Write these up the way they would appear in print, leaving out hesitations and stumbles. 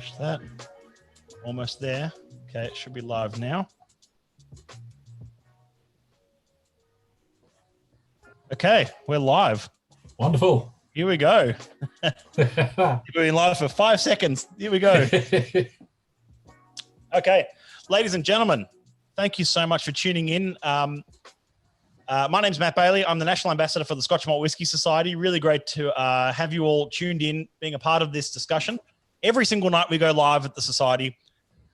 Refresh that. Almost there. Okay, it should be live now. Okay, we're live. Wonderful. Here we go. We've been live for 5 seconds. Here we go. Okay, ladies and gentlemen, thank you so much for tuning in. My name's Matt Bailey. I'm the National Ambassador for the Scotch Malt Whisky Society. Really great to have you all tuned in, being a part of this discussion. Every single night we go live at the Society.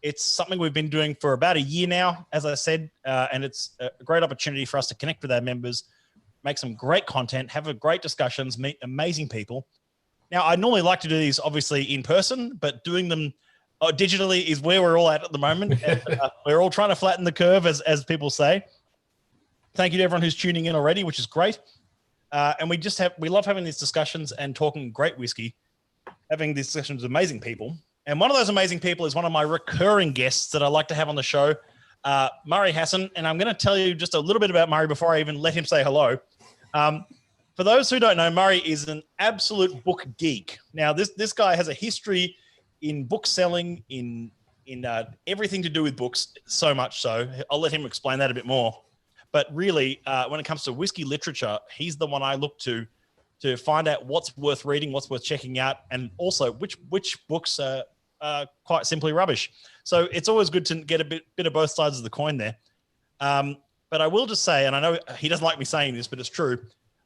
It's something we've been doing for about a year now, as I said, and it's a great opportunity for us to connect with our members, make some great content, have a great discussions, meet amazing people. Now, I normally like to do these obviously in person, but doing them digitally is where we're all at the moment. And, we're all trying to flatten the curve, as people say. Thank you to everyone who's tuning in already, which is great. And we love having these discussions and talking great whiskey, having these discussions with amazing people. And one of those amazing people is one of my recurring guests that I like to have on the show, Murray Hassan. And I'm going to tell you just a little bit about Murray before I even let him say hello. For those who don't know, Murray is an absolute book geek. Now, this guy has a history in book selling, in everything to do with books, so much so. I'll let him explain that a bit more. But really, when it comes to whiskey literature, he's the one I look to find out what's worth reading, what's worth checking out, and also which books are quite simply rubbish. So it's always good to get a bit of both sides of the coin there. But I will just say, and I know he doesn't like me saying this, but it's true,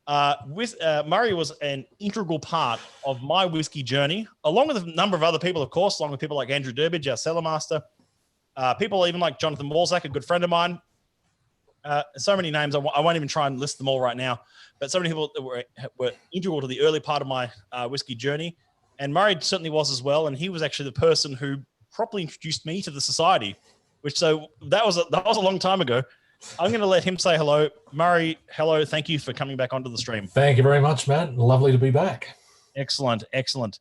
Murray was an integral part of my whiskey journey, along with a number of other people, of course, along with people like Andrew Durbidge, our cellar master, people even like Jonathan Walzak, a good friend of mine. So many names, I won't even try and list them all right now, but so many people that were integral to the early part of my whiskey journey. And Murray certainly was as well. And he was actually the person who properly introduced me to the Society, so that was a long time ago. I'm going to let him say hello. Murray, hello. Thank you for coming back onto the stream. Thank you very much, Matt. Lovely to be back. Excellent. Excellent.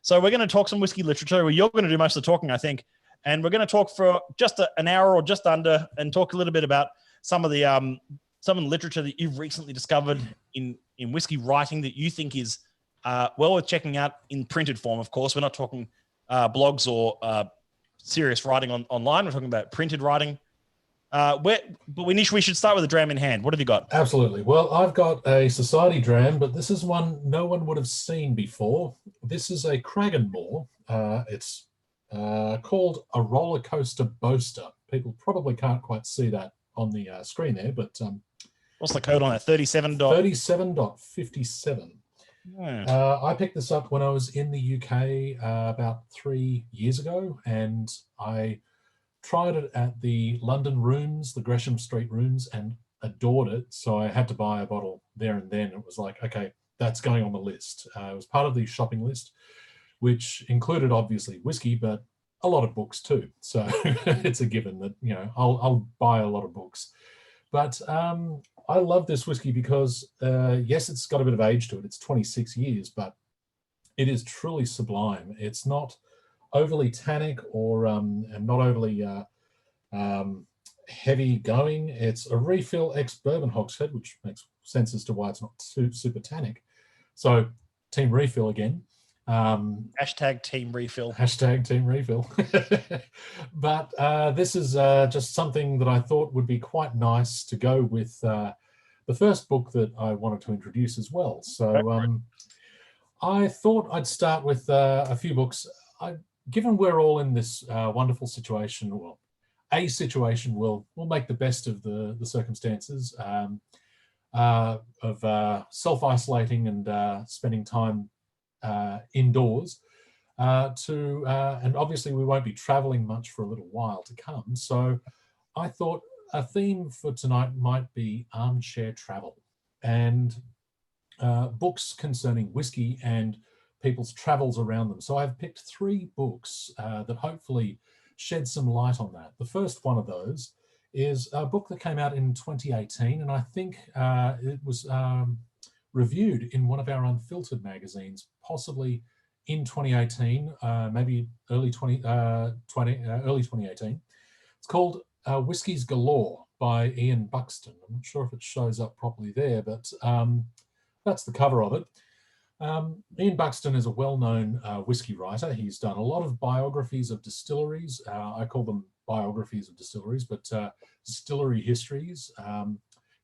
So we're going to talk some whiskey literature. You're going to do most of the talking, I think. And we're going to talk for just an hour or just under and talk a little bit about some of the literature that you've recently discovered in whiskey writing that you think is well worth checking out in printed form. Of course, we're not talking blogs or serious writing online. We're talking about printed writing. But we should start with a dram in hand. What have you got? Absolutely. Well, I've got a Society dram, but this is one no one would have seen before. This is a Cragganmore. It's called a roller coaster boaster. People probably can't quite see that on the screen there, but what's the code on that? 37.57. Yeah. I picked this up when I was in the UK about 3 years ago, and I tried it at the London rooms, the Gresham Street rooms, and adored it. So I had to buy a bottle there and then. It was like, okay, that's going on the list. It was part of the shopping list, which included obviously whiskey, but a lot of books too. So it's a given that, I'll buy a lot of books. But I love this whiskey because, yes, it's got a bit of age to it. It's 26 years, but it is truly sublime. It's not overly tannic or and not overly heavy going. It's a refill ex-bourbon hogshead, which makes sense as to why it's not super tannic. So team refill again. Hashtag team refill. Hashtag team refill. But this is just something that I thought would be quite nice to go with the first book that I wanted to introduce as well. So I thought I'd start with a few books. Given we're all in this wonderful situation, well, a situation we'll make the best of the circumstances of self-isolating and spending time indoors and obviously we won't be traveling much for a little while to come. So I thought a theme for tonight might be armchair travel and books concerning whiskey and people's travels around them. So I've picked 3 books that hopefully shed some light on that. The first one of those is a book that came out in 2018, and I think it was reviewed in one of our Unfiltered magazines, possibly in 2018, maybe early 2018. It's called Whiskies Galore by Ian Buxton. I'm not sure if it shows up properly there, but that's the cover of it. Ian Buxton is a well-known whiskey writer. He's done a lot of biographies of distilleries. I call them biographies of distilleries, but distillery histories.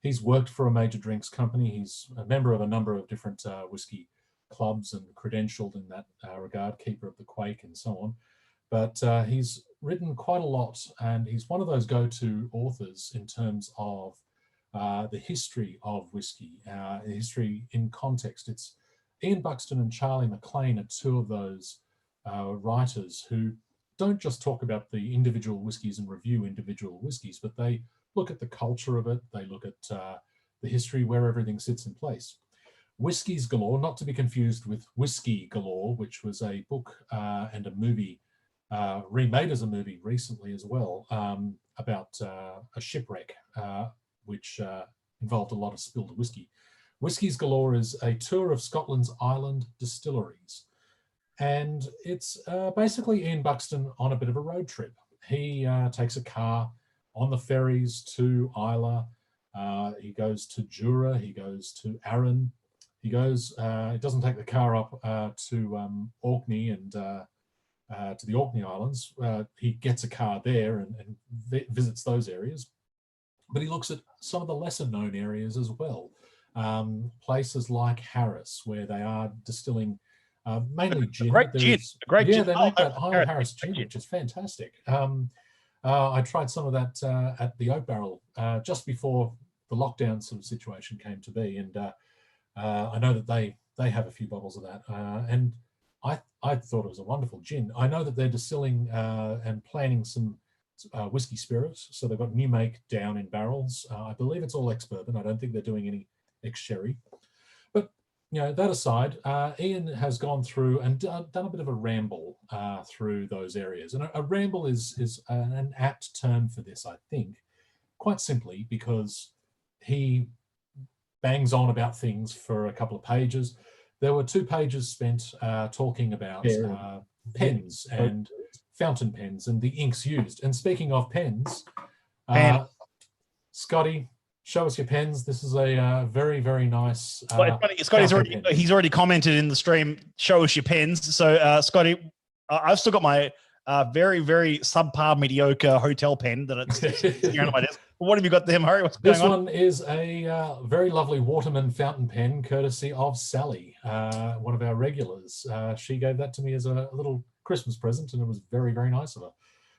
He's worked for a major drinks company. He's a member of a number of different whiskey clubs and credentialed in that regard, keeper of the Quake and so on. But he's written quite a lot, and he's one of those go-to authors in terms of the history of whiskey, history in context. It's Ian Buxton and Charlie McLean are two of those writers who don't just talk about the individual whiskies and review individual whiskies, but they look at the culture of it. They look at the history, where everything sits in place. Whiskies Galore, not to be confused with Whiskey Galore, which was a book and a movie remade as a movie recently as well, about a shipwreck which involved a lot of spilled whiskey. Whiskies Galore is a tour of Scotland's island distilleries. And it's basically Ian Buxton on a bit of a road trip. He takes a car on the ferries to Islay. He goes to Jura. He goes to Arran. He goes, he doesn't take the car up to Orkney and to the Orkney Islands. He gets a car there and visits those areas. But he looks at some of the lesser known areas as well. Places like Harris, where they are distilling mainly gin. Great gin. They make that Highland Harris gin, which is fantastic. I tried some of that at the Oak Barrel just before the lockdown sort of situation came to be, and I know that they have a few bottles of that, and I thought it was a wonderful gin. I know that they're distilling and planning some whiskey spirits, so they've got new make down in barrels. I believe it's all ex-bourbon. I don't think they're doing any ex-sherry. But you know, that aside, Ian has gone through and done a bit of a ramble through those areas. And a ramble is an apt term for this, I think, quite simply because he bangs on about things for a couple of pages. There were 2 pages spent talking about pens and fountain pens and the inks used. And speaking of pens, Scotty, show us your pens. This is a very, very nice. Scotty's already commented in the stream. Show us your pens. So, Scotty, I've still got my very, very subpar, mediocre hotel pen that it's sitting on my desk. What have you got there, Murray? What's going on? This one is a very lovely Waterman fountain pen, courtesy of Sally, one of our regulars. She gave that to me as a little Christmas present, and it was very, very nice of her,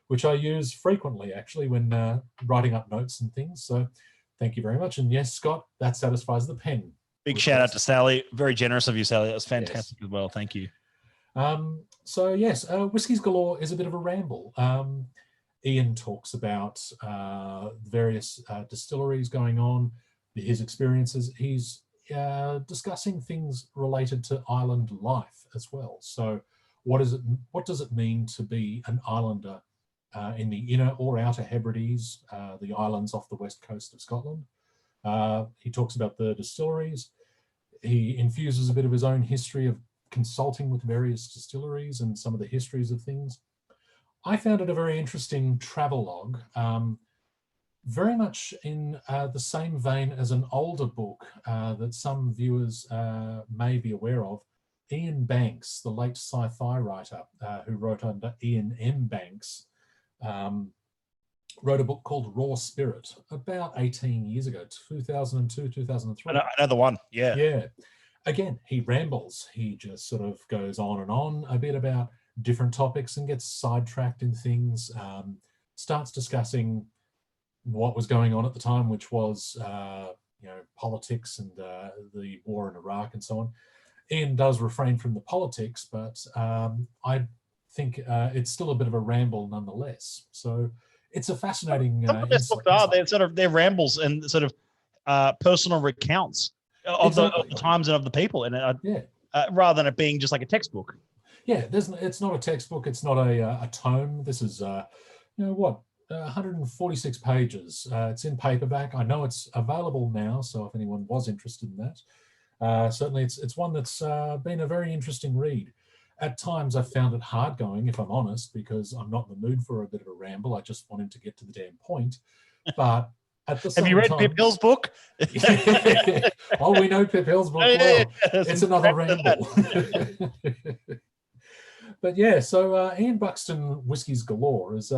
which I use frequently, actually, when writing up notes and things. So thank you very much. And yes, Scott, that satisfies the pen. Big shout out to Sally. Very generous of you, Sally. That was fantastic as well. Thank you. So yes, Whiskies Galore is a bit of a ramble. Ian talks about various distilleries going on, his experiences. He's discussing things related to island life as well. So what does it mean to be an islander in the inner or outer Hebrides, the islands off the west coast of Scotland? He talks about the distilleries. He infuses a bit of his own history of consulting with various distilleries and some of the histories of things. I found it a very interesting travelogue, very much in the same vein as an older book that some viewers may be aware of. Ian Banks, the late sci-fi writer who wrote under Ian M. Banks, wrote a book called Raw Spirit about 18 years ago, 2002, 2003. I know the one, yeah. Yeah. Again, he rambles. He just sort of goes on and on a bit about different topics and gets sidetracked in things, starts discussing what was going on at the time, which was politics and the war in Iraq and so on. Ian does refrain from the politics, but I think it's still a bit of a ramble nonetheless. So it's a fascinating. Some of their books are their rambles and sort of personal recounts of the times and of the people, and rather than it being just like a textbook. Yeah, it's not a textbook. It's not a tome. This is 146 pages. It's in paperback. I know it's available now, so if anyone was interested in that, certainly it's one that's been a very interesting read. At times I've found it hard going, if I'm honest, because I'm not in the mood for a bit of a ramble. I just want him to get to the damn point. But At the Have same you read time, Pip Hill's book? oh, we know Pip Hill's book well. It's another ramble. But yeah, so Ian Buxton Whiskies Galore is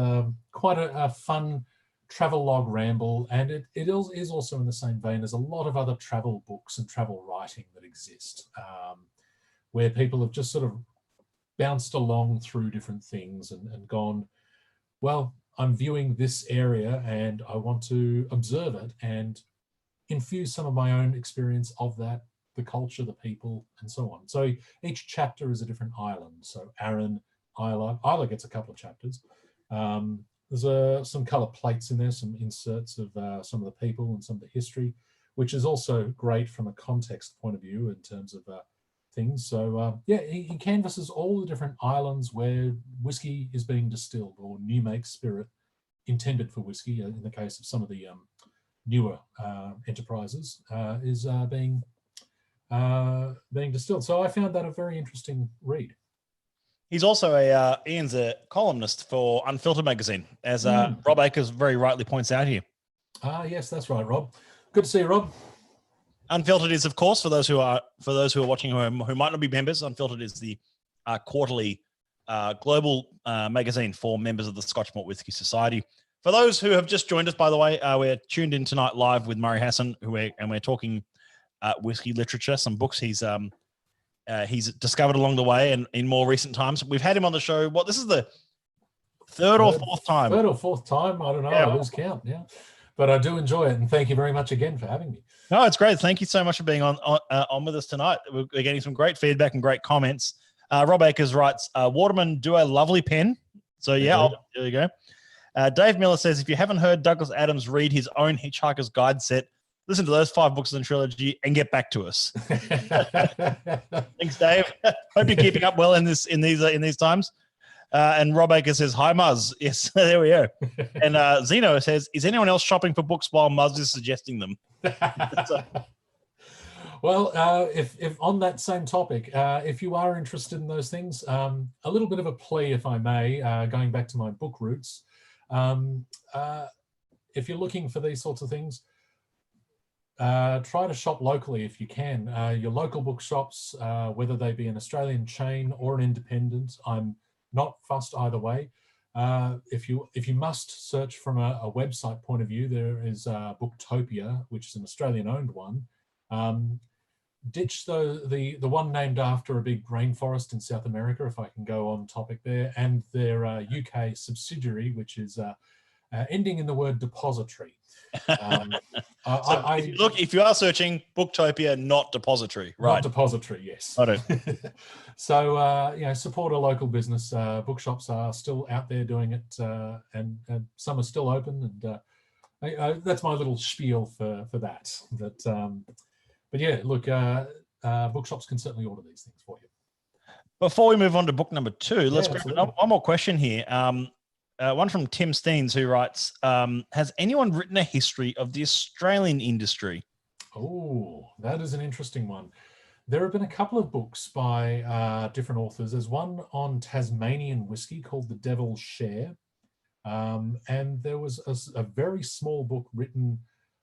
quite a fun travel log ramble, and it is also in the same vein as a lot of other travel books and travel writing that exist, where people have just sort of bounced along through different things and gone, well, I'm viewing this area and I want to observe it and infuse some of my own experience of that, the culture, the people, and so on. So each chapter is a different island. So Arran, Isla gets a couple of chapters. There's some color plates in there, some inserts of some of the people and some of the history, which is also great from a context point of view in terms of things. So yeah, he canvasses all the different islands where whiskey is being distilled, or new make spirit intended for whiskey, in the case of some of the newer enterprises, is being distilled. So I found that a very interesting read. He's also Ian's a columnist for Unfiltered magazine, as Rob Akers very rightly points out here. Yes, that's right, Rob. Good to see you, Rob. Unfiltered is, of course, for those who are watching who might not be members, Unfiltered is the quarterly global magazine for members of the Scotch Malt Whisky Society. For those who have just joined us, by the way, we're tuned in tonight live with Murray Hassan, and we're talking whiskey literature, some books he's discovered along the way and in more recent times. We've had him on the show. This is the third or fourth time? Third or fourth time. I don't know. I lose count. Yeah. But I do enjoy it. And thank you very much again for having me. No, it's great. Thank you so much for being on with us tonight. We're getting some great feedback and great comments. Rob Akers writes, Waterman do a lovely pen. So yeah, there you go. Dave Miller says, if you haven't heard Douglas Adams read his own Hitchhiker's Guide set, listen to those 5 books in the trilogy and get back to us. Thanks, Dave. Hope you're keeping up well in these times. And Rob Aker says, hi, Muzz. Yes, there we go. And Zeno says, is anyone else shopping for books while Muzz is suggesting them? Well, if on that same topic, if you are interested in those things, a little bit of a plea, if I may, going back to my book roots. If you're looking for these sorts of things, try to shop locally if you can. Your local bookshops, whether they be an Australian chain or an independent, I'm not fussed either way. If you must search from a website point of view, there is Booktopia, which is an Australian-owned one. Ditch the one named after a big rainforest in South America, if I can go on topic there, and their UK subsidiary, which is ending in the word depository. If you are searching Booktopia, not depository, right? Not depository, yes. Got it. So support a local business. Bookshops are still out there doing it, and some are still open. And that's my little spiel for that. But yeah, look, bookshops can certainly order these things for you. Before we move on to book number 2, let's grab one more question here. One from Tim Steens, who writes, has anyone written a history of the Australian industry? Oh, that is an interesting one. There have been a couple of books by different authors. There's one on Tasmanian whiskey called The Devil's Share. And there was a very small book written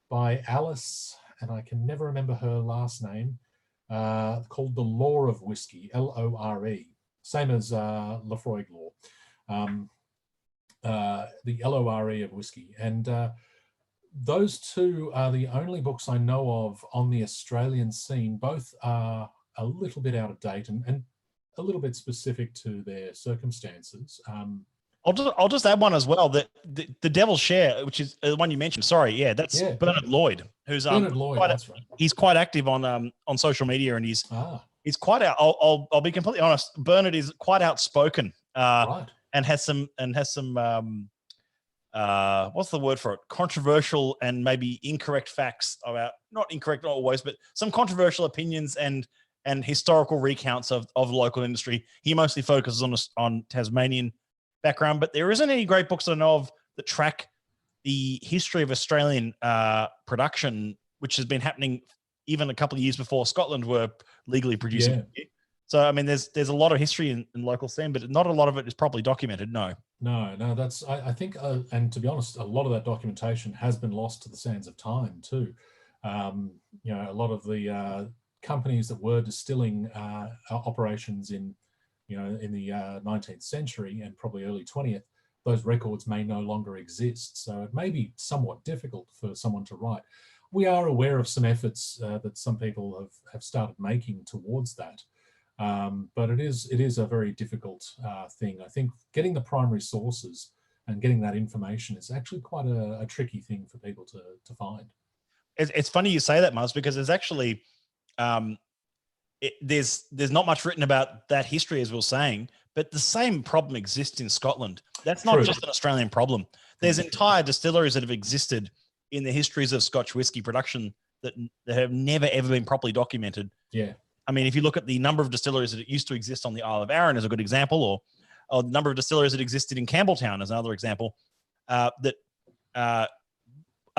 by Alice, and I can never remember her last name, called The Lore of Whiskey, L-O-R-E, same as Lefroy Law. The L-O-R-E of whiskey. And those two are the only books I know of on the Australian scene. Both are a little bit out of date and a little bit specific to their circumstances. I'll just add one as well. The Devil's Share, which is the one you mentioned. Sorry, yeah, that's Bernard Lloyd, who's Bernard Lloyd. That's right. He's quite active on social media, and he's quite out. I'll be completely honest. Bernard is quite outspoken, Right. and has some what's the word for it? Controversial and maybe incorrect facts about, not incorrect always, but some controversial opinions and historical recounts of local industry. He mostly focuses on Tasmanian background, but there isn't any great books that I know of that track the history of Australian production, which has been happening even a couple of years before Scotland were legally producing. So, I mean, there's a lot of history in local scene, but not a lot of it is properly documented. No. No, that's, I think, and to be honest, a lot of that documentation has been lost to the sands of time too. You know, a lot of the companies that were distilling operations in, you know, in the 19th century and probably early 20th, those records may no longer exist. So it may be somewhat difficult for someone to write. We are aware of some efforts that some people have started making towards that. But it is a very difficult thing. I think getting the primary sources and getting that information is actually quite a tricky thing for people to find. It's funny you say that, Muzz, because there's actually there's not much written about that history, as we were saying, but the same problem exists in Scotland. That's not just an Australian problem. There's entire distilleries that have existed in the histories of Scotch whisky production that have never ever been properly documented. Yeah. I mean, if you look at the number of distilleries that used to exist on the Isle of Arran as a good example, or the number of distilleries that existed in Campbelltown as another example, I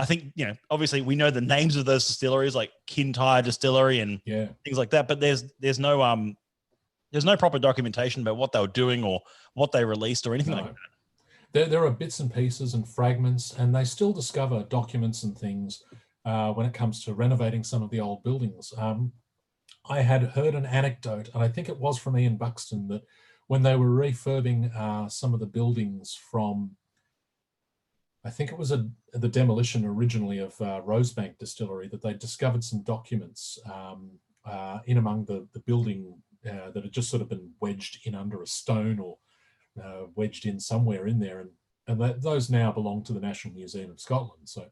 think, you know, obviously we know the names of those distilleries like Kintyre Distillery and things like that, but there's no proper documentation about what they were doing or what they released or anything like that. There are bits and pieces and fragments, and they still discover documents and things when it comes to renovating some of the old buildings. I had heard an anecdote, and I think it was from Ian Buxton, that when they were refurbing some of the buildings from, I think it was the demolition originally of Rosebank Distillery, that they discovered some documents in among the building that had just sort of been wedged in under a stone or wedged in somewhere in there. And those now belong to the National Museum of Scotland. So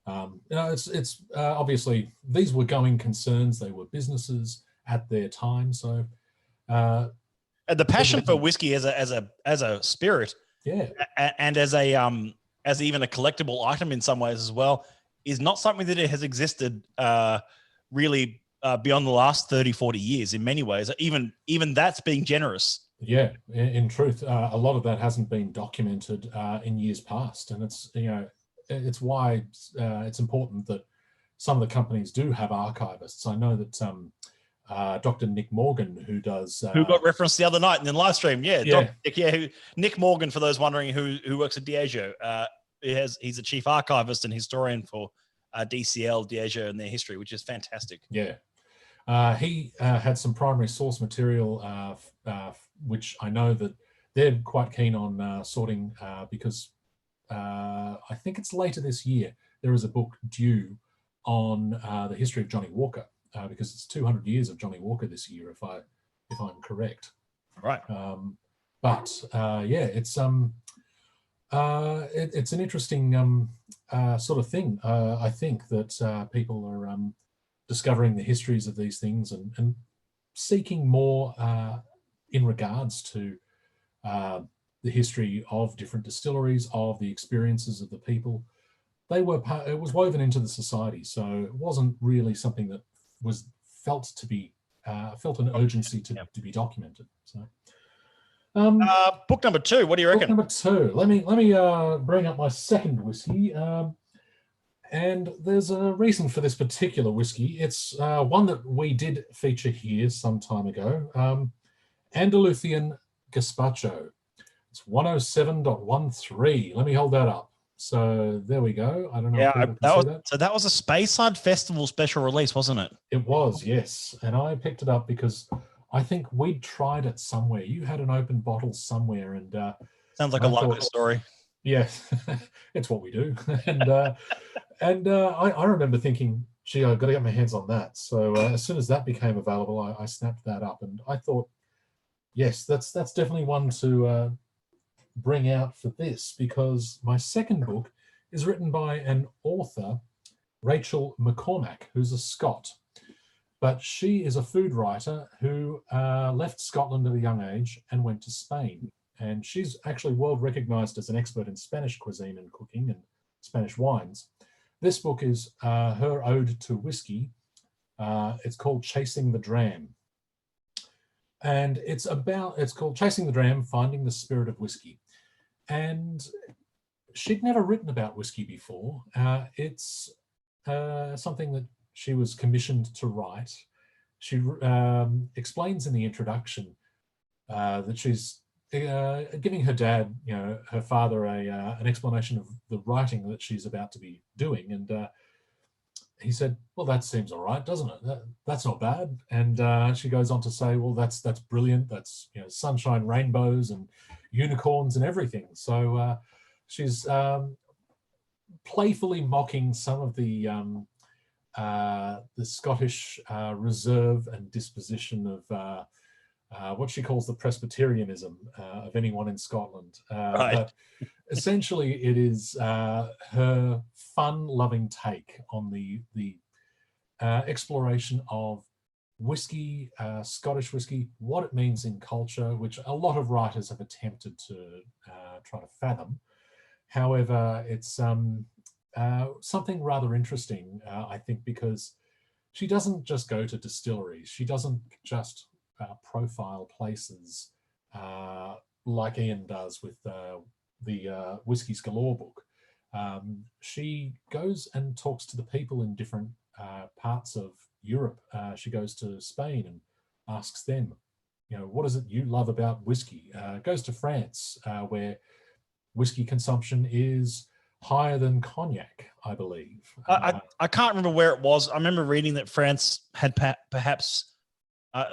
you know, it's obviously these were going concerns. They were businesses at their time. So and the passion for whiskey as a spirit, and as even a collectible item in some ways as well, is not something that it has existed really beyond the last 30, 40 years in many ways. Even that's being generous. Yeah, in truth, a lot of that hasn't been documented in years past, and it's, you know, it's why it's important that some of the companies do have archivists. I know that Dr. Nick Morgan, who got referenced the other night in the live stream, Nick Morgan, for those wondering, who works at Diageo, he's a chief archivist and historian for DCL, Diageo, and their history, which is fantastic. Yeah, he had some primary source material, which I know that they're quite keen on sorting because I think it's later this year, there is a book due on the history of Johnny Walker, because it's 200 years of Johnny Walker this year, if I'm correct. Right. It's an interesting sort of thing. I think that people are discovering the histories of these things and seeking more in regards to the history of different distilleries, of the experiences of the people. It was woven into the society, so it wasn't really something that was felt an urgency to be documented. So, book number 2. What do you reckon? Book number 2. Let me bring up my second whiskey, and there's a reason for this particular whiskey. It's one that we did feature here some time ago. Andalusian Gazpacho. It's 107.13. Let me hold that up. So there we go. I don't know. So that was a Speyside Festival special release, wasn't it? It was, yes. And I picked it up because I think we'd tried it somewhere. You had an open bottle somewhere, and sounds like a local story. Yes, it's what we do. And I remember thinking, gee, I've got to get my hands on that. So as soon as that became available, I snapped that up, and I thought, yes, that's definitely one to bring out for this, because my second book is written by an author, Rachel McCormack, who's a Scot, but she is a food writer who left Scotland at a young age and went to Spain, and she's actually world recognized as an expert in Spanish cuisine and cooking and Spanish wines. This book is her ode to whiskey. It's called Chasing the Dram. And it's called Chasing the Dram, Finding the Spirit of Whiskey. And she'd never written about whiskey before. It's something that she was commissioned to write. she explains in the introduction that she's giving her dad, her father, an explanation of the writing that she's about to be doing. And he said, well, that seems all right, doesn't it? That's not bad. And she goes on to say, well, that's brilliant. That's, sunshine, rainbows and unicorns and everything. So she's playfully mocking some of the Scottish reserve and disposition of what she calls the Presbyterianism of anyone in Scotland. Right. But essentially, it is her fun-loving take on the exploration of whiskey, Scottish whiskey, what it means in culture, which a lot of writers have attempted to try to fathom. However, it's something rather interesting, I think, because she doesn't just go to distilleries. She doesn't just profile places like Ian does with the Whiskies Galore book. She goes and talks to the people in different parts of Europe. She goes to Spain and asks them, what is it you love about whiskey? Goes to France, where whiskey consumption is higher than cognac, I believe. I can't remember where it was. I remember reading that France had perhaps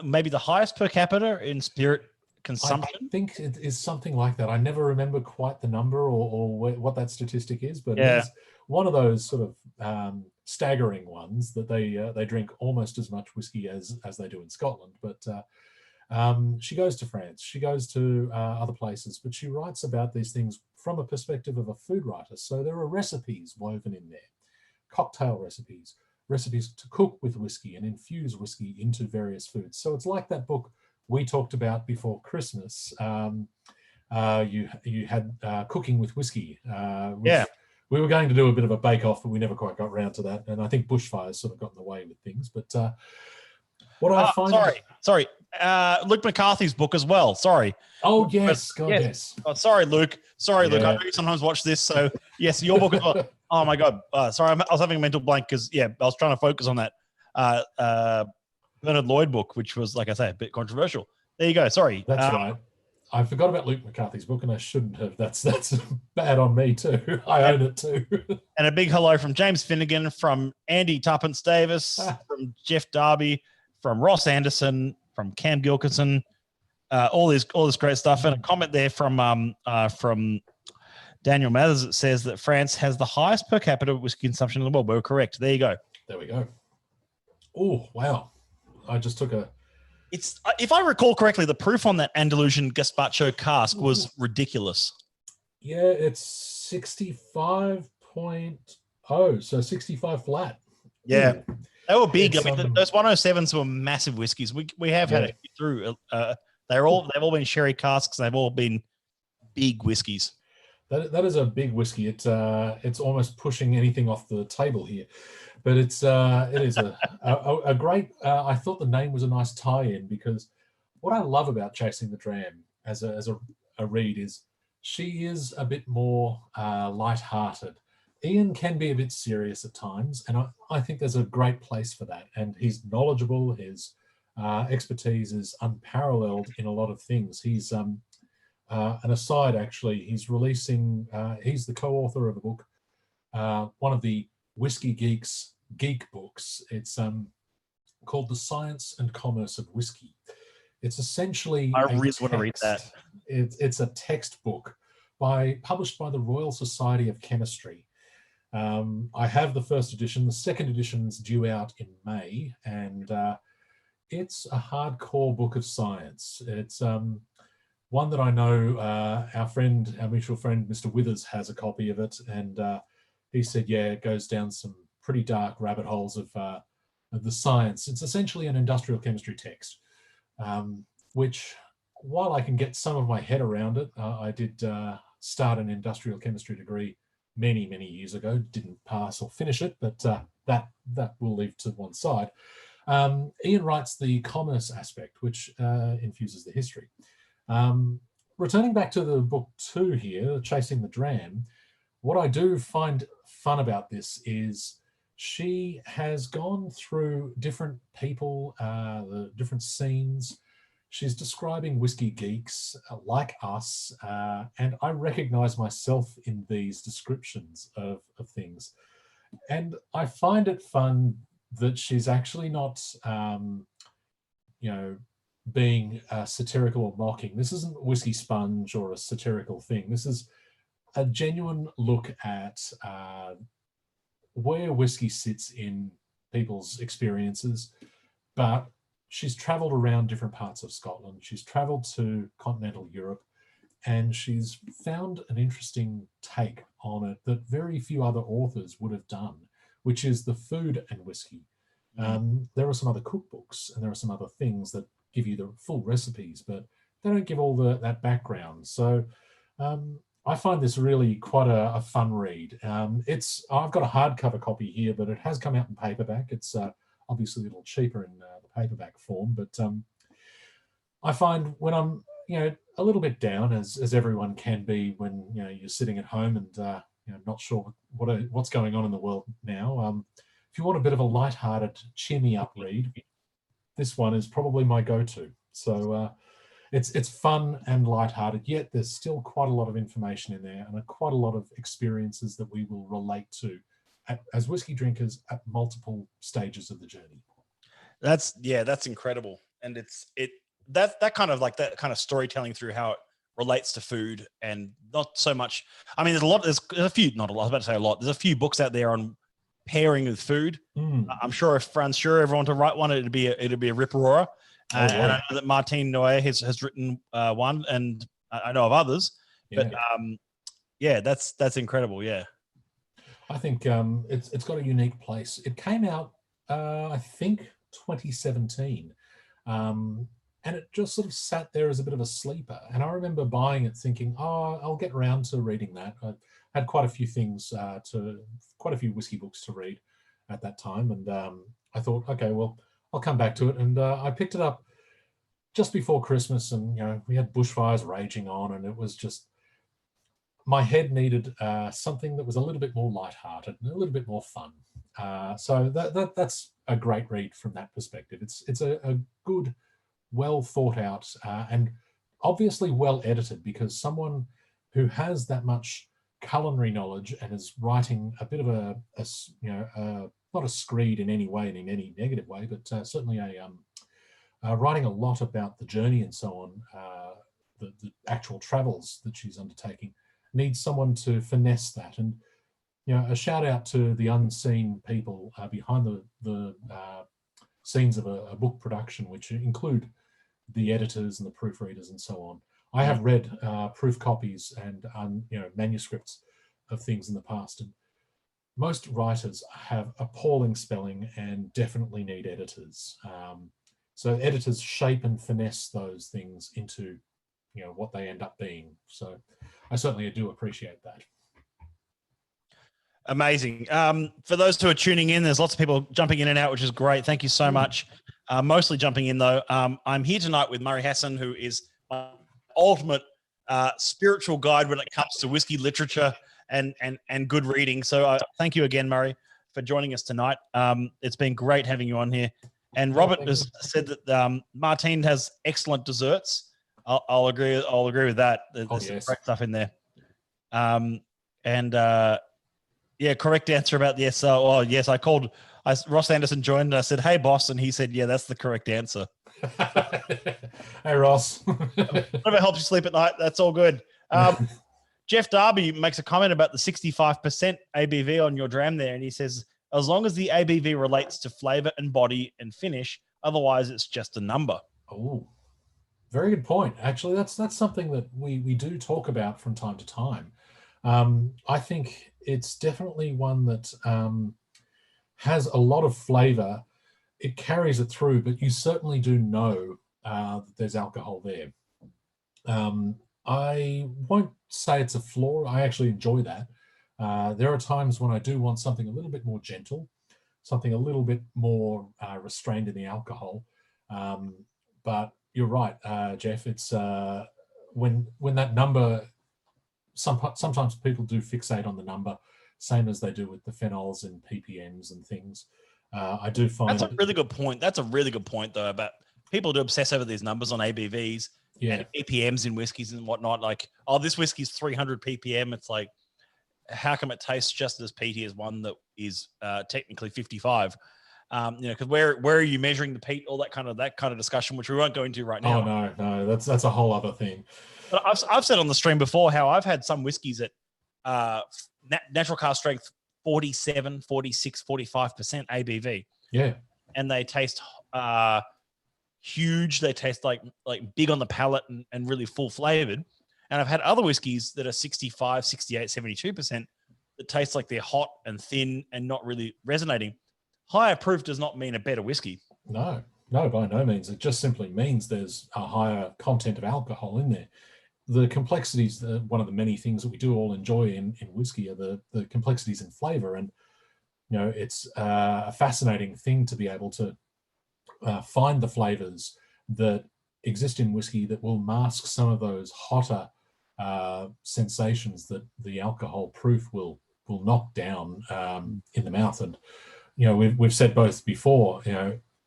maybe the highest per capita in spirit consumption. I think it is something like that. I never remember quite the number or what that statistic is, but Yeah. it is one of those sort of staggering ones that they drink almost as much whiskey as they do in Scotland. But she goes to France, she goes to other places, but she writes about these things from a perspective of a food writer. So there are recipes woven in there, cocktail recipes, recipes to cook with whiskey and infuse whiskey into various foods. So it's like that book we talked about before Christmas. You had Cooking with Whiskey, which we were going to do a bit of a bake-off, but we never quite got around to that. And I think bushfires sort of got in the way with things. But what I find... Sorry. Luke McCarthy's book as well. Sorry. Oh, yes. God, yes. Oh, sorry, Luke. Luke. I know you sometimes watch this. So, yes, your book as well. Oh, my God. Sorry, I was having a mental blank because, I was trying to focus on that Bernard Lloyd book, which was, like I say, a bit controversial. There you go. Sorry. That's right. I forgot about Luke McCarthy's book, and I shouldn't have. That's bad on me too. I own it too. And a big hello from James Finnegan, from Andy Tuppence Davis, from Jeff Darby, from Ross Anderson, from Cam Gilkinson, all this great stuff. And a comment there from Daniel Mathers that says that France has the highest per capita whiskey consumption in the world. We're correct. There you go. There we go. Oh, wow. I just took a... It's, if I recall correctly, the proof on that Andalusian Gazpacho cask was ridiculous. Yeah, it's 65.0, so 65 flat. Yeah. Ooh. They were big. I mean, those 107s were massive whiskies. We have had a few through. They've all been sherry casks. They've all been big whiskies. That is a big whiskey. It's almost pushing anything off the table here, but it is a great. I thought the name was a nice tie-in, because what I love about Chasing the Dram as a read is she is a bit more light-hearted. Ian can be a bit serious at times, and I think there's a great place for that. And he's knowledgeable. His expertise is unparalleled in a lot of things. He's an aside, actually, he's releasing, he's the co-author of a book, one of the Whiskey Geeks geek books. It's called The Science and Commerce of Whiskey. It's essentially I really want to read that. It's a textbook published by the Royal Society of Chemistry. I have the first edition. The second edition's due out in May, and it's a hardcore book of science. It's one that I know our mutual friend, Mr. Withers, has a copy of it, and he said, yeah, it goes down some pretty dark rabbit holes of the science. It's essentially an industrial chemistry text, which, while I can get some of my head around it, I did start an industrial chemistry degree many years ago. Didn't pass or finish it, but that we'll leave to one side. Ian writes the commerce aspect, which infuses the history. Returning back to the book 2 here, Chasing the Dram, what I do find fun about this is she has gone through different people, the different scenes. She's describing whiskey geeks like us, and I recognize myself in these descriptions of things. And I find it fun that she's actually not, you know, being satirical or mocking. This isn't Whiskey Sponge or a satirical thing. This is a genuine look at where whiskey sits in people's experiences. But she's traveled around different parts of Scotland. She's traveled to continental Europe, and she's found an interesting take on it that very few other authors would have done, which is the food and whiskey. There are some other cookbooks and there are some other things that give you the full recipes, but they don't give all that background. So I find this really quite a fun read. I've got a hardcover copy here, but it has come out in paperback. It's obviously a little cheaper in the paperback form, but I find when I'm a little bit down, as everyone can be when you're sitting at home and not sure what's going on in the world now. If you want a bit of a light-hearted, cheer me up read, this one is probably my go-to. So it's fun and light-hearted, yet there's still quite a lot of information in there and quite a lot of experiences that we will relate to as whiskey drinkers at multiple stages of the journey. That's incredible, and that kind of storytelling through how it relates to food, and not so much. I mean, there's a few, not a lot. I was about to say a lot. There's a few books out there on pairing with food. I'm sure if Fran's everyone to write one, it'd be a rip-roarer. And I know that Martine Noé has written one, and I know of others. But that's incredible. Yeah, I think it's got a unique place. It came out, I think, 2017, and it just sort of sat there as a bit of a sleeper. And I remember buying it, thinking, "Oh, I'll get around to reading that." I had quite a few quite a few whiskey books to read at that time, and I thought, okay, well, I'll come back to it. And I picked it up just before Christmas, and we had bushfires raging on, and it was just, my head needed something that was a little bit more lighthearted and a little bit more fun. So that's a great read from that perspective. It's a good, well thought out, and obviously well edited, because someone who has that much culinary knowledge and is writing a bit of a not a screed in any way, in any negative way, but certainly writing a lot about the journey and so on, the actual travels that she's undertaking, needs someone to finesse that. And a shout out to the unseen people behind the scenes of a book production, which include the editors and the proofreaders and so on. I have read proof copies and manuscripts of things in the past, and most writers have appalling spelling and definitely need editors. So editors shape and finesse those things into what they end up being. So I certainly do appreciate that. Amazing. For those who are tuning in, there's lots of people jumping in and out, which is great. Thank you so much. Mostly jumping in though. I'm here tonight with Murray Hassan, who is my ultimate spiritual guide when it comes to whiskey literature and good reading. So thank you again, Murray, for joining us tonight. It's been great having you on here. And Robert has said that Martine has excellent desserts. I'll agree with that. There's some great stuff in there. Correct answer about the SO. Yes, Ross Anderson joined and I said, "Hey, boss," and he said, "Yeah, that's the correct answer." Hey, Ross. Whatever helps you sleep at night, that's all good. Jeff Darby makes a comment about the 65% ABV on your dram there, and he says, as long as the ABV relates to flavor and body and finish, otherwise it's just a number. Oh, very good point. Actually, that's something that we do talk about from time to time. I think it's definitely one that has a lot of flavor. It carries it through, but you certainly do know that there's alcohol there. I won't say it's a flaw. I actually enjoy that. There are times when I do want something a little bit more gentle, something a little bit more restrained in the alcohol. But you're right, Jeff. It's when that number. Sometimes people do fixate on the number. same as they do with the phenols and ppms and things. I do find that's a really good point. That's a really good point, though. About people do obsess over these numbers on ABVs and ppms in whiskeys and whatnot. Like, oh, this whiskey's 300 ppm. It's like, how come it tastes just as peaty as one that is technically 55? Because where are you measuring the peat? All that kind of discussion, which we won't go into right now. Oh no, that's a whole other thing. But I've said on the stream before how I've had some whiskeys at natural cask strength 47, 46, 45% ABV. Yeah. And they taste huge. They taste like big on the palate and really full flavored. And I've had other whiskeys that are 65, 68, 72% that taste like they're hot and thin and not really resonating. Higher proof does not mean a better whiskey. No, by no means. It just simply means there's a higher content of alcohol in there. The complexities, one of the many things that we do all enjoy in whiskey are the complexities in flavor. And, it's a fascinating thing to be able to find the flavors that exist in whiskey that will mask some of those hotter sensations that the alcohol proof will knock down in the mouth. And, we've said both before,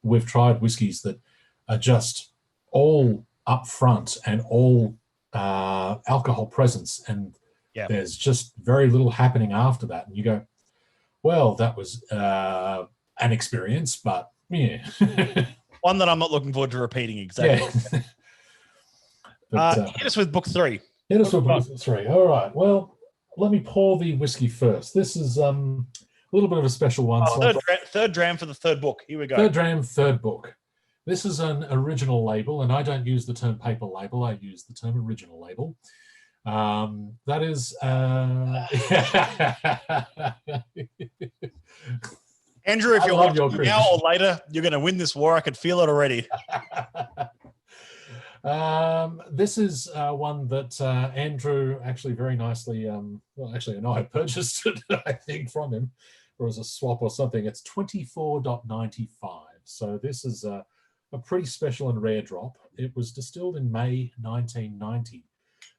we've tried whiskies that are just all up front and all alcohol presence, and there's just very little happening after that, and you go, well, that was an experience, but yeah. One that I'm not looking forward to repeating exactly. Yeah. Hit us with book 3. Hit us with book 3. All right, well, let me pour the whiskey first. This is a little bit of a special one. Third dram for the third book. Here we go. Third dram, third book. This is an original label, and I don't use the term paper label. I use the term original label. That is... Andrew, if you're watching now or later, you're going to win this war. I could feel it already. This is one that Andrew actually very nicely... actually, no, I purchased it, I think, from him, or as a swap or something. It's 24.95. So this is... a pretty special and rare drop. It was distilled in May 1990.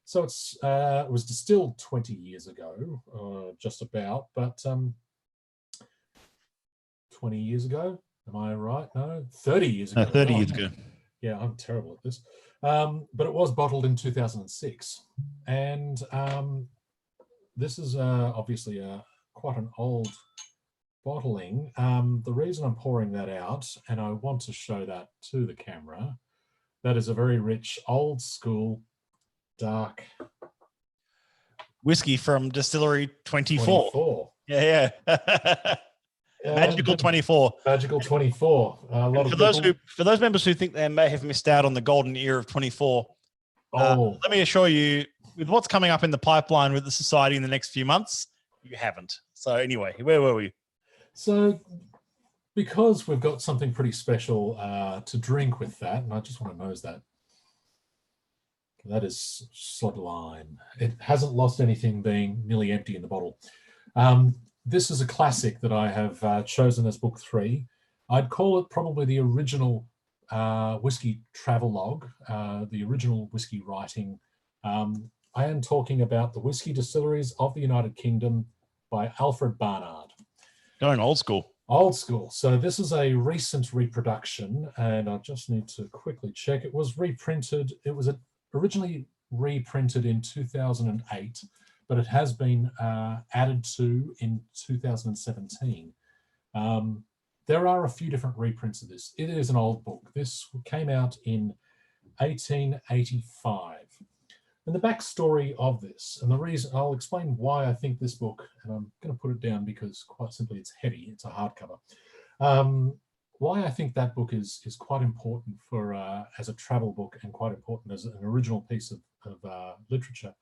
So it was distilled 20 years ago, just about, but 20 years ago, am I right? No, 30 years ago. 30 years ago. Yeah, I'm terrible at this. But it was bottled in 2006. And this is obviously quite an old bottling. The reason I'm pouring that out, and I want to show that to the camera, that is a very rich, old school, dark whiskey from Distillery 24. Yeah. Magical 24. Magical 24. For those members who think they may have missed out on the golden era of 24, let me assure you, with what's coming up in the pipeline with the society in the next few months, you haven't. So anyway, where were we? So because we've got something pretty special to drink with that, and I just want to nose that. That is sublime. It hasn't lost anything being nearly empty in the bottle. This is a classic that I have chosen as book 3. I'd call it probably the original whiskey travelogue, the original whiskey writing. I am talking about The Whiskey Distilleries of the United Kingdom by Alfred Barnard. Going old school. Old school. So this is a recent reproduction, and I just need to quickly check. It was reprinted. It was originally reprinted in 2008, but it has been added to in 2017. There are a few different reprints of this. It is an old book. This came out in 1885. And the backstory of this, and the reason, I'll explain why I think this book, and I'm going to put it down because quite simply it's heavy, it's a hardcover. Why I think that book is quite important for as a travel book and quite important as an original piece of literature.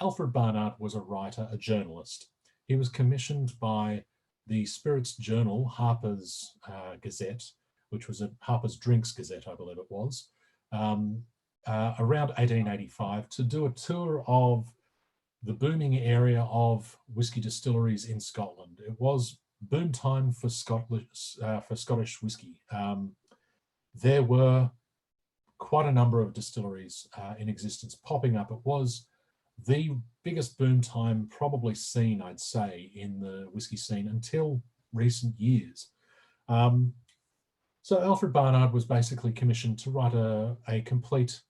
Alfred Barnard was a writer, a journalist. He was commissioned by the Spirits Journal, Harper's Gazette, which was a Harper's Drinks Gazette, I believe it was, around 1885, to do a tour of the booming area of whiskey distilleries in Scotland. It was boom time for Scottish whiskey. There were quite a number of distilleries in existence popping up. It was the biggest boom time probably seen, I'd say, in the whiskey scene until recent years. So Alfred Barnard was basically commissioned to write a complete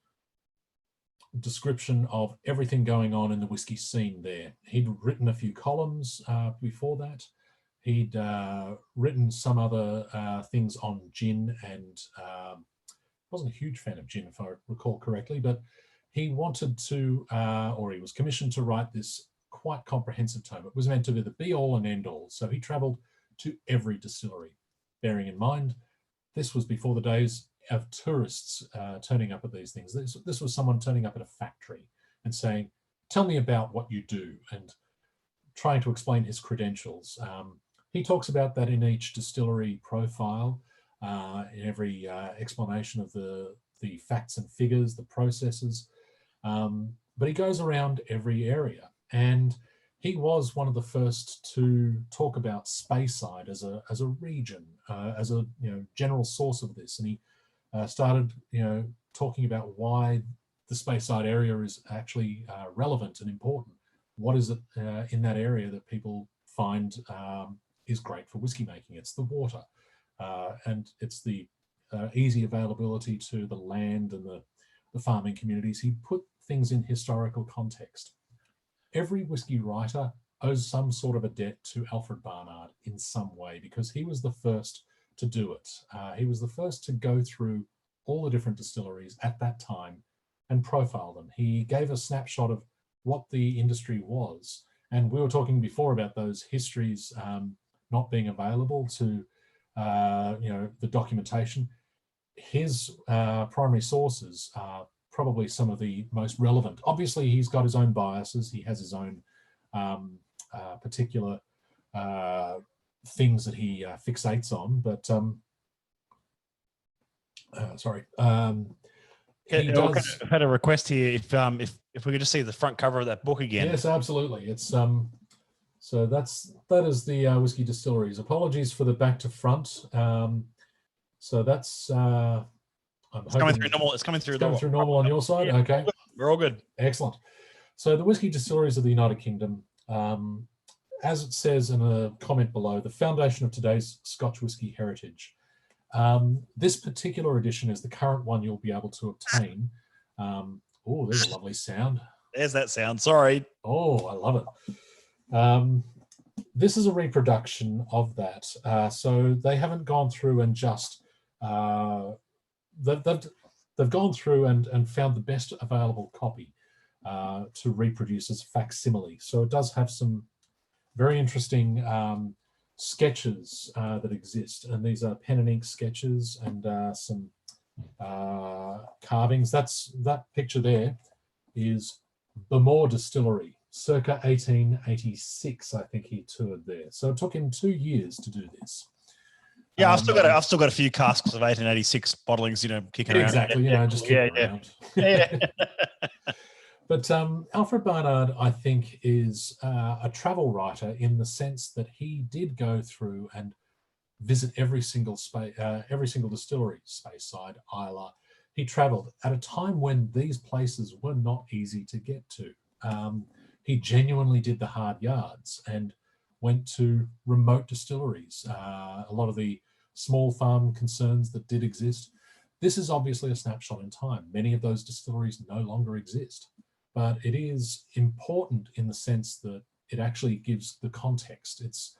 description of everything going on in the whiskey scene there. He'd written a few columns before that. He'd written some other things on gin, and wasn't a huge fan of gin, if I recall correctly, but he wanted to, or he was commissioned to write this quite comprehensive tome. It was meant to be the be-all and end-all. So he travelled to every distillery, bearing in mind this was before the days of tourists turning up at these things. This was someone turning up at a factory and saying, tell me about what you do, and trying to explain his credentials. He talks about that in each distillery profile, in every explanation of the facts and figures, the processes. But he goes around every area, and he was one of the first to talk about Speyside as a region, as a general source of this. And he started talking about why the Speyside area is actually relevant and important. What is it in that area that people find is great for whiskey making? It's the water, and it's the easy availability to the land and the farming communities. He put things in historical context. Every whiskey writer owes some sort of a debt to Alfred Barnard in some way, because he was the first to do it. He was the first to go through all the different distilleries at that time and profile them. He gave a snapshot of what the industry was. And we were talking before about those histories not being available to the documentation. His primary sources are probably some of the most relevant. Obviously, he's got his own biases. He has his own particular things that he fixates on. But sorry. He does. I've had a request here. If we could just see the front cover of that book again. Yes, absolutely. It's so that is the Whiskey Distilleries. Apologies for the back to front. So that's. It's coming through normal. It's coming through normal on your side. Yeah, okay, we're all good. Excellent. So the Whiskey Distilleries of the United Kingdom, as it says in a comment below, the foundation of today's Scotch whisky heritage. This particular edition is the current one you'll be able to obtain. Oh, there's a lovely sound. There's that sound. Sorry. Oh, I love it. This is a reproduction of that. So they haven't gone through and just they've gone through and found the best available copy to reproduce as facsimile. So it does have some very interesting sketches that exist, and these are pen and ink sketches and some carvings. That picture there is Bemore Distillery, circa 1886. I think he toured there. So it took him 2 years to do this. Yeah, I've still got a few casks of 1886 bottlings, kicking around. Exactly, just kicking around. Yeah. But Alfred Barnard, I think, is a travel writer in the sense that he did go through and visit every single distillery, Speyside, Islay. He travelled at a time when these places were not easy to get to. He genuinely did the hard yards and went to remote distilleries, a lot of the small farm concerns that did exist. This is obviously a snapshot in time. Many of those distilleries no longer exist, but it is important in the sense that it actually gives the context. It's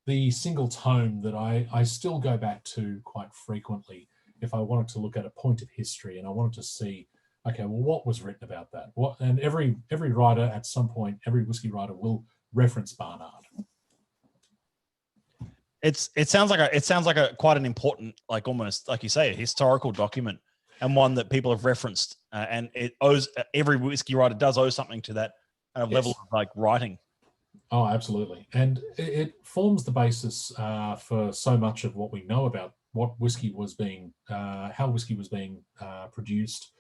the single tome that I still go back to quite frequently if I wanted to look at a point of history and I wanted to see, okay, well, what was written about that? And every writer at some point, every whiskey writer will reference Barnard. It sounds like a quite an important, like almost like you say, a historical document, and one that people have referenced, and it owes, every whiskey writer does owe something to that kind of level of like writing. Oh, absolutely, and it forms the basis for so much of what we know about what whiskey was being, how whiskey was being produced,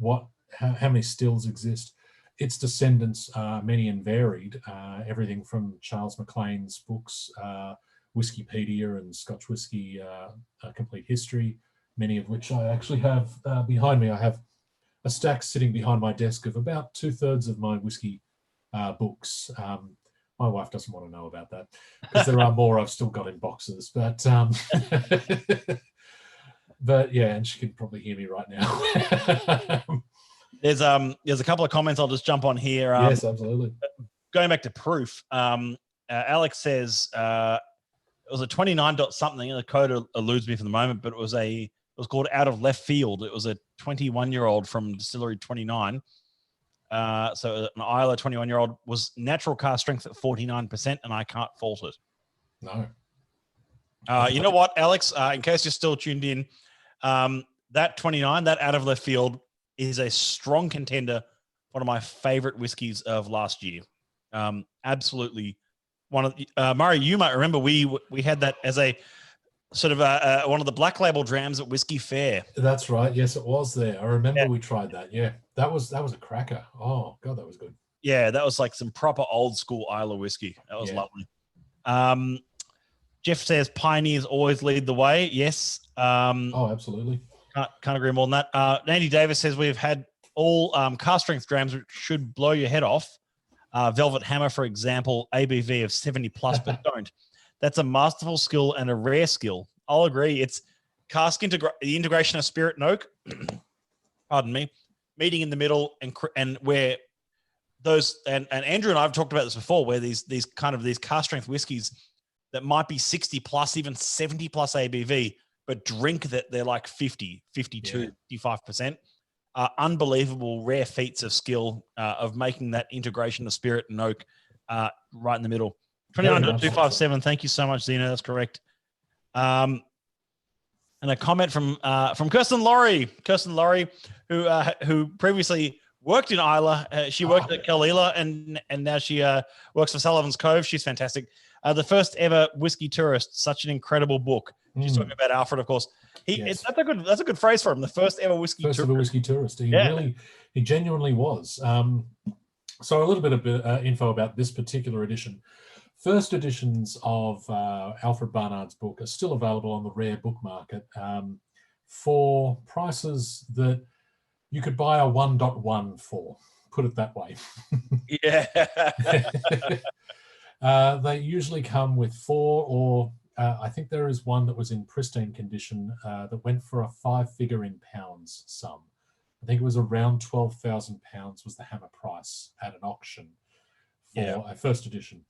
how many stills exist. Its descendants are many and varied, everything from Charles MacLean's books, Whiskeypedia and Scotch Whisky, A Complete History, many of which I actually have behind me. I have a stack sitting behind my desk of about 2/3 of my whiskey books. My wife doesn't want to know about that because there are more I've still got in boxes, but but yeah, and she can probably hear me right now. There's a couple of comments I'll just jump on here. Yes, absolutely. Going back to proof, Alex says it was a 29 dot something. The code eludes me for the moment, but it was called Out of Left Field. It was a 21-year-old from Distillery 29. So an Isla 21-year-old was natural cask strength at 49%, and I can't fault it. No. You know what, Alex? In case you're still tuned in, that 29, that Out of Left Field, is a strong contender. One of my favorite whiskeys of last year. Absolutely. One of Murray, you might remember we had that as a sort of one of the black label drams at Whiskey Fair. That's right. Yes, it was there. I remember we tried that. Yeah, that was a cracker. Oh God, that was good. Yeah, that was like some proper old school Isla whiskey. That was lovely. Jeff says pioneers always lead the way. Yes. Oh, absolutely. Can't agree more than that. Andy Davis says we've had all cask strength drams which should blow your head off. Velvet Hammer, for example, ABV of 70 plus, but don't. That's a masterful skill and a rare skill. I'll agree. It's the integration of spirit and oak. Pardon me. Meeting in the middle and where those and Andrew and I have talked about this before, where these cask strength whiskies that might be 60 plus, even 70 plus ABV, but drink that they're like 50, 52, 55%. Unbelievable rare feats of skill of making that integration of spirit and oak right in the middle. 29.257. Thank you so much, Zena. That's correct. And a comment from Kirsten Laurie. Kirsten Laurie, who previously worked in Isla. She worked at Kalila and now she works for Sullivan's Cove. She's fantastic. The first ever whiskey tourist. Such an incredible book. She's talking about Alfred, of course. That's a good phrase for him. The first ever whiskey tourist. First ever whiskey tourist. He genuinely was. So a little bit of info about this particular edition. First editions of Alfred Barnard's book are still available on the rare book market for prices that you could buy a 1.1 for, put it that way. They usually come with 4 or I think there is one that was in pristine condition that went for a 5-figure in pounds sum. I think it was around £12,000 was the hammer price at an auction for a first edition.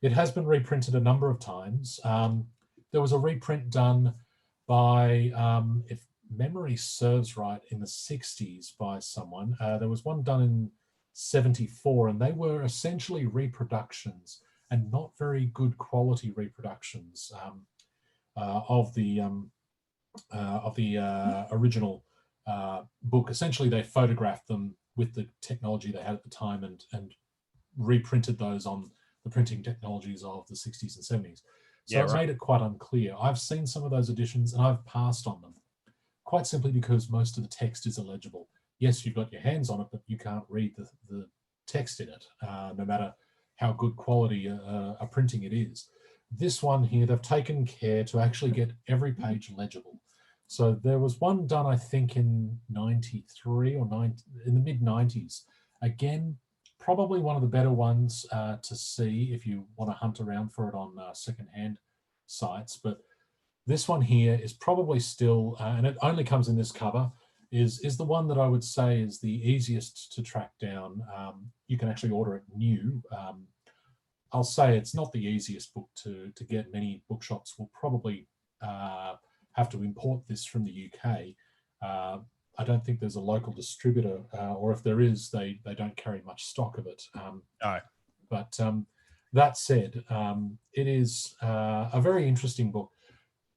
It has been reprinted a number of times. There was a reprint done by, if memory serves right, in the 60s by someone. There was one done in 74, and they were essentially reproductions and not very good quality reproductions of the original book. Essentially, they photographed them with the technology they had at the time and reprinted those on the printing technologies of the 60s and 70s. So it made it quite unclear. I've seen some of those editions and I've passed on them, quite simply because most of the text is illegible. Yes, you've got your hands on it, but you can't read the text in it, no matter how good quality a printing it is. This one here, they've taken care to actually get every page legible. So there was one done, I think, in 93 or in the mid-90s. Again, probably one of the better ones to see if you want to hunt around for it on secondhand sites. But this one here is probably still, and it only comes in this cover, is the one that I would say is the easiest to track down. You can actually order it new. I'll say it's not the easiest book to get. Many bookshops will probably have to import this from the UK. I don't think there's a local distributor, or if there is, they don't carry much stock of it. No. But that said, it is a very interesting book.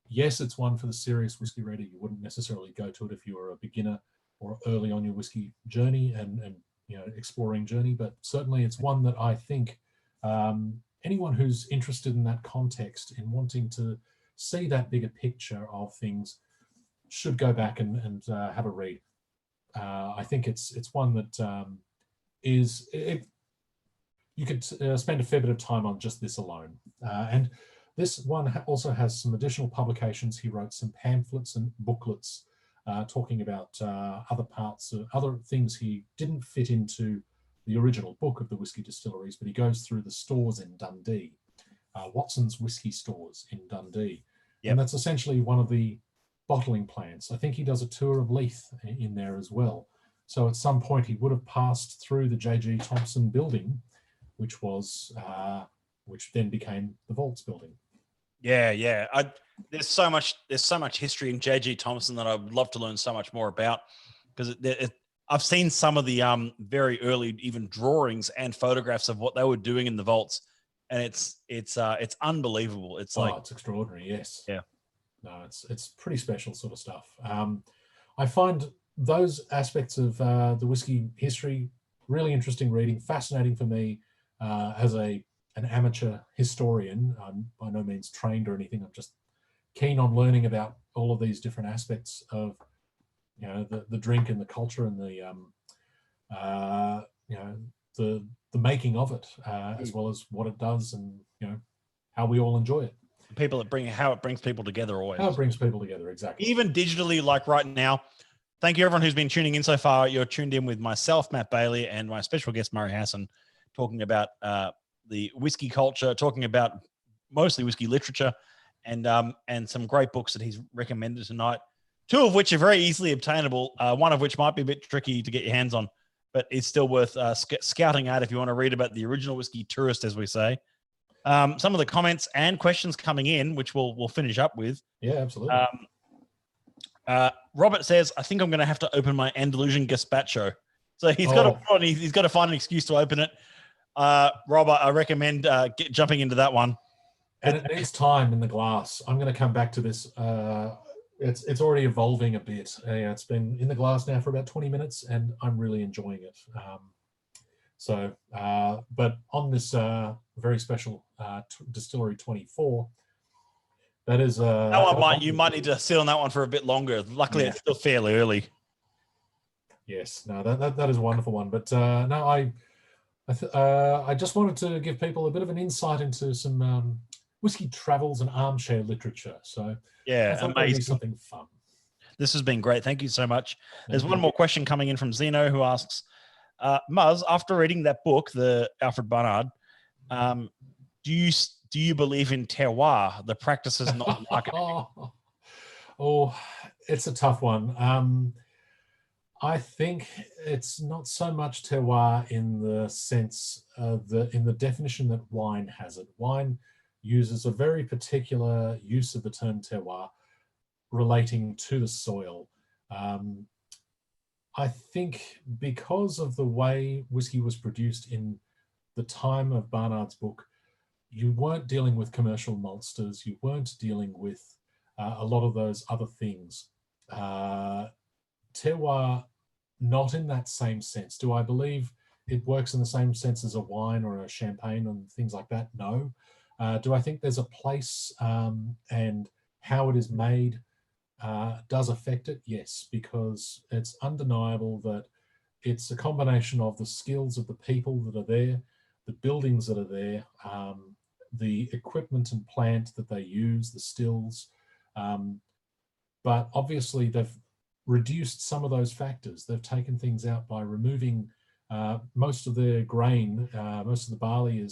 Yes, it's one for the serious whiskey reader. You wouldn't necessarily go to it if you were a beginner or early on your whiskey journey and exploring journey. But certainly, it's one that I think anyone who's interested in that context, in wanting to see that bigger picture of things, should go back and have a read. I think it's one that you could spend a fair bit of time on just this alone. And this one also has some additional publications. He wrote some pamphlets and booklets talking about other parts, other things he didn't fit into the original book of the whiskey distilleries, but he goes through the stores in Dundee, Watson's Whiskey Stores in Dundee. Yep. And that's essentially one of the bottling plants. I think he does a tour of Leith in there as well. So at some point he would have passed through the J.G. Thompson building, which then became the Vaults building. Yeah. There's so much history in J.G. Thompson that I would love to learn so much more about, because I've seen some of the very early even drawings and photographs of what they were doing in the vaults, and it's unbelievable. It's it's extraordinary. Yes. Yeah. No, it's pretty special sort of stuff. I find those aspects of the whiskey history really interesting reading, fascinating for me as an amateur historian. I'm by no means trained or anything. I'm just keen on learning about all of these different aspects of, the drink and the culture and the making of it, as well as what it does and how we all enjoy it. How it brings people together always. How it brings people together, exactly. Even digitally, like right now. Thank you everyone who's been tuning in so far. You're tuned in with myself, Matt Bailey, and my special guest, Murray Hassan, talking about the whiskey culture, talking about mostly whiskey literature, and some great books that he's recommended tonight. Two of which are very easily obtainable. One of which might be a bit tricky to get your hands on, but it's still worth scouting out if you want to read about the original whiskey tourist, as we say. Some of the comments and questions coming in, which we'll finish up with. Yeah, absolutely. Robert says, I think I'm going to have to open my Andalusian Gazpacho. So he's got to find an excuse to open it. Robert, I recommend jumping into that one. And it needs time in the glass. I'm going to come back to this. It's already evolving a bit. It's been in the glass now for about 20 minutes, and I'm really enjoying it. But on this very special Distillery 24, that is you might need to sit on that one for a bit longer. Luckily, It's still fairly early. Yes, no, that is a wonderful one. But I just wanted to give people a bit of an insight into some whiskey travels and armchair literature. So yeah, amazing. Something fun. This has been great. Thank you so much. There's one more question coming in from Zeno, who asks, Muzz, after reading that book, the Alfred Barnard, do you believe in terroir, the practices not marketing? It's a tough one. I think it's not so much terroir in the sense of in the definition that wine has it. Wine uses a very particular use of the term terroir relating to the soil. I think because of the way whiskey was produced in the time of Barnard's book, you weren't dealing with commercial maltsters. You weren't dealing with a lot of those other things. Terroir, not in that same sense. Do I believe it works in the same sense as a wine or a champagne and things like that? No. Do I think there's a place and how it is made does affect it? Yes, because it's undeniable that it's a combination of the skills of the people that are there, the buildings that are there, the equipment and plant that they use, the stills. But obviously they've reduced some of those factors. They've taken things out by removing most of their grain, most of the barley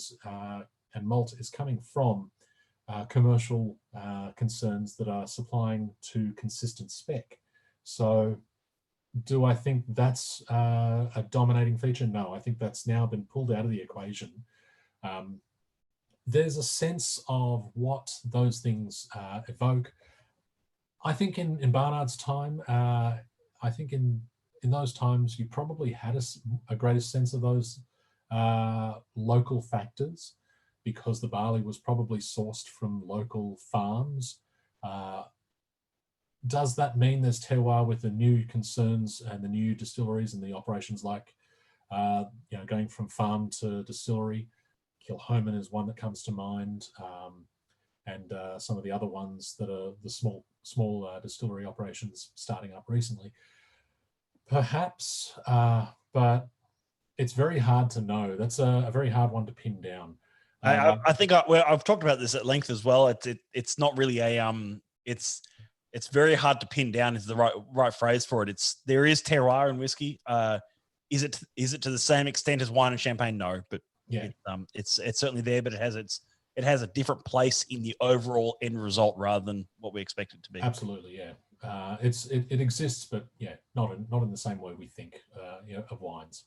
and malt is coming from commercial concerns that are supplying to consistent spec. So do I think that's a dominating feature? No, I think that's now been pulled out of the equation. There's a sense of what those things evoke. I think in Barnard's time, I think in those times, you probably had a greater sense of those local factors because the barley was probably sourced from local farms. Does that mean there's terroir with the new concerns and the new distilleries and the operations like, going from farm to distillery? Kilhoman is one that comes to mind, and some of the other ones that are the small distillery operations starting up recently. Perhaps, but it's very hard to know. That's a very hard one to pin down. I think I've talked about this at length as well. It's not really it's it's very hard to pin down is the right phrase for it. There is terroir in whiskey. Is it to the same extent as wine and champagne? No, but yeah, it's certainly there, but it has a different place in the overall end result rather than what we expect it to be. Absolutely, yeah. It exists, but yeah, not in the same way we think of wines.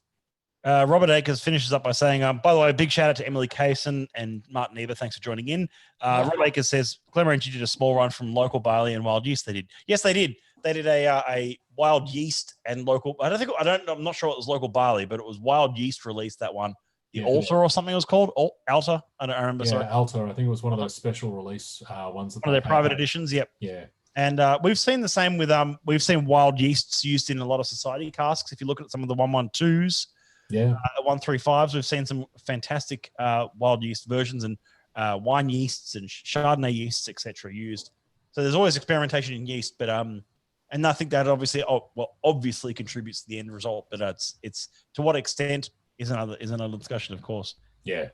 Robert Akers finishes up by saying, by the way, a big shout out to Emily Kaysen and Martin Eber. Thanks for joining in. Robert Akers says, Glenmorangie did a small run from local barley and wild yeast. They did. Yes, they did. They did a wild yeast and local. I'm not sure it was local barley, but it was wild yeast released that one. The Altar or something it was called. Altar. I don't remember. Yeah, Sorry. Altar. I think it was one of those special release ones. One of their private editions. Yep. Yeah. And we've seen the same with we've seen wild yeasts used in a lot of society casks. If you look at some of the 112s. Yeah, 135s. We've seen some fantastic wild yeast versions and wine yeasts and Chardonnay yeasts, etc. used. So there's always experimentation in yeast, but and I think that obviously contributes to the end result. But it's to what extent is another discussion, of course. Yeah.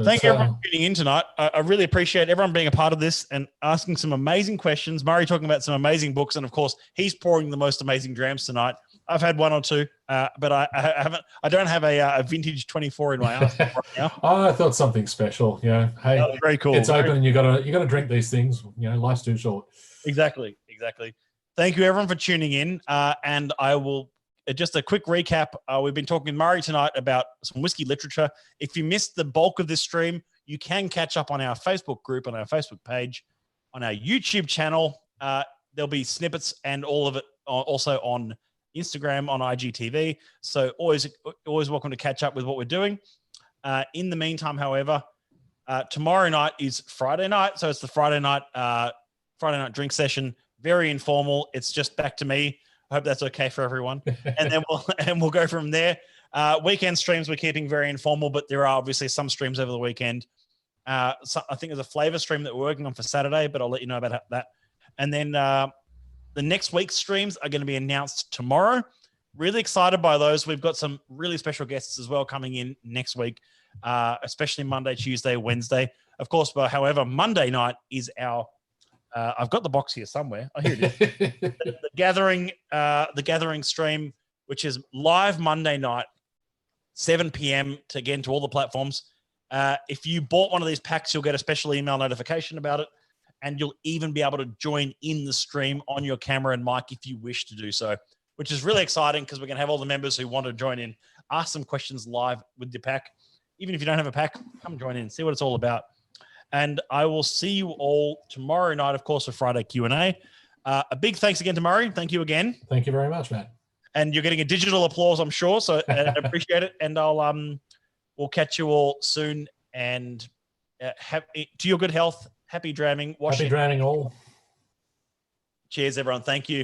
Thank you everyone for tuning in tonight. I really appreciate everyone being a part of this and asking some amazing questions. Murray talking about some amazing books, and of course, he's pouring the most amazing drams tonight. I've had one or two, but I haven't. I don't have a vintage 24 in my arse right now. I thought something special. Yeah, hey, very cool. It's open, and you gotta drink these things. Life's too short. Exactly. Thank you everyone for tuning in, and I will. Just a quick recap. We've been talking with Murray tonight about some whiskey literature. If you missed the bulk of this stream, you can catch up on our Facebook group, on our Facebook page, on our YouTube channel. There'll be snippets and all of it also on Instagram, on IGTV. So always welcome to catch up with what we're doing. In the meantime, however, tomorrow night is Friday night. So it's the Friday night drink session. Very informal. It's just back to me. I hope that's okay for everyone. And then we'll go from there. Weekend streams we're keeping very informal, but there are obviously some streams over the weekend. So I think there's a flavor stream that we're working on for Saturday, but I'll let you know about that. And then the next week's streams are going to be announced tomorrow. Really excited by those. We've got some really special guests as well coming in next week, especially Monday, Tuesday, Wednesday. Of course, but however, Monday night is our I've got the box here somewhere. Oh, here it is. the gathering stream, which is live Monday night, 7 p.m. to all the platforms. If you bought one of these packs, you'll get a special email notification about it, and you'll even be able to join in the stream on your camera and mic if you wish to do so, which is really exciting because we're going to have all the members who want to join in, ask some questions live with your pack. Even if you don't have a pack, come join in, see what it's all about. And I will see you all tomorrow night, of course, for Friday Q&A. A big thanks again to Murray. Thank you again. Thank you very much, Matt. And you're getting a digital applause, I'm sure. So I appreciate it. And we'll catch you all soon. And to your good health, happy dramming. Happy dramming all. Cheers, everyone. Thank you.